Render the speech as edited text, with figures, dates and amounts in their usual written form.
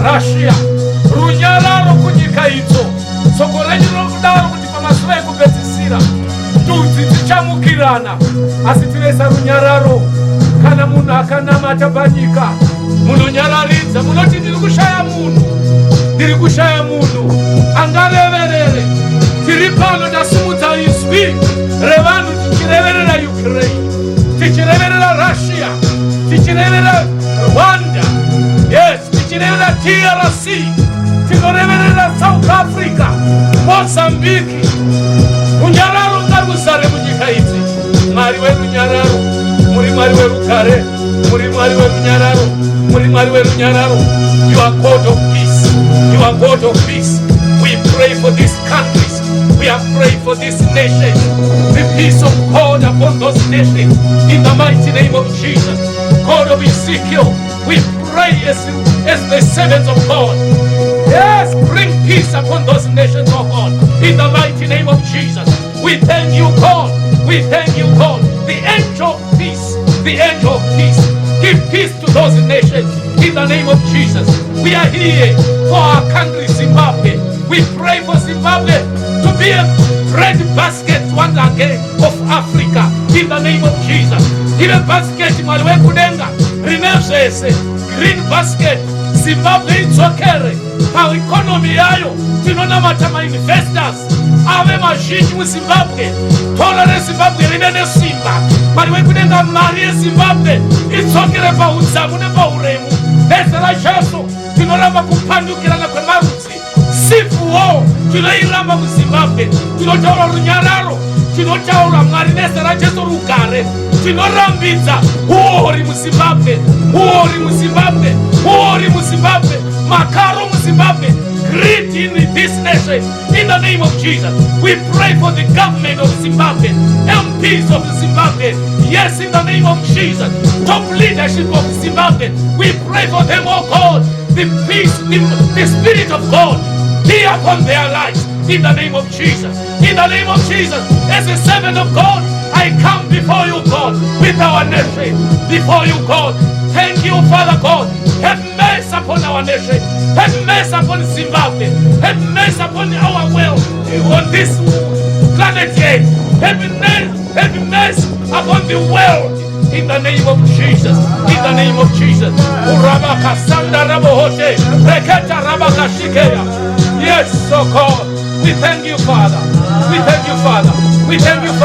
Russia, runyararo kunyika idzo sokorenyi rokudaro kuti pamasura ekupedzisira ndudzi dzichamukirana, asi tivesa runyararo. Kana munhu akanamata panyika munonyararidza, munoti ndiri kushaya munhu angareverere. Tiri pano tasumudza izwi revanhu tichireverera Ukraine, tichireverera Russia, tichireverera Rwanda, yes, tichireverera DRC, tinoreverera South Africa, Mozambique. Runyararo ngaruzare munyika idzi. Mwari werunyararo, muri Mwari werugare, muri Mwari werunyararo, muri Mwari werunyararo. You are God of peace, you are God of peace. We pray for these countries, we are praying for this nation, the peace of God upon those nations, in the mighty name of Jesus. God of Ezekiel, we pray as the servants of God. Yes, bring peace upon those nations, oh God, in the mighty name of Jesus. We thank you, God. We thank you, God. The angel of peace, the angel of peace. Give peace to those nations in the name of Jesus. We are here for our country, Zimbabwe. We pray for Zimbabwe to be a bread basket once again of Africa in the name of Jesus. Even basket Mwari wekudenga rinezvese, green basket. Zimbabwe idzokere paeconomy yayo. Tinonamata ma-investors ave mazhinji muZimbabwe. Thola reZimbabwe rive nesimba. Mwari wekudenga mari yeZimbabwe idzokere paudzamu nepauremu. Nezera Jesu tinoramba kupandukirana kwemarudzi. Sifuwo tinoiramba muZimbabwe. Tinotaura runyararo, tinotaura Mwari nezera Jesu rugare. Tinorambidza uori muZimbabwe, uori muZimbabwe, uori muZimbabwe, makaro muZimbabwe, greed in this nation. In the name of Jesus, we pray for the government of Zimbabwe, MPs of Zimbabwe. Yes, in the name of Jesus, top leadership of Zimbabwe. We pray for them, oh God. The peace, the Spirit of God be upon their lives. In the name of Jesus, in the name of Jesus, as a servant of God, I come before you, God, with our nation, before you, God. Thank you, Father God. Have mercy upon our nation. Have mercy upon Zimbabwe. Have mercy upon our world on this planet Earth. Have mercy upon the world. In the name of Jesus. In the name of Jesus. Yes, so God. We thank you, Father. We thank you, Father. We thank you, Father.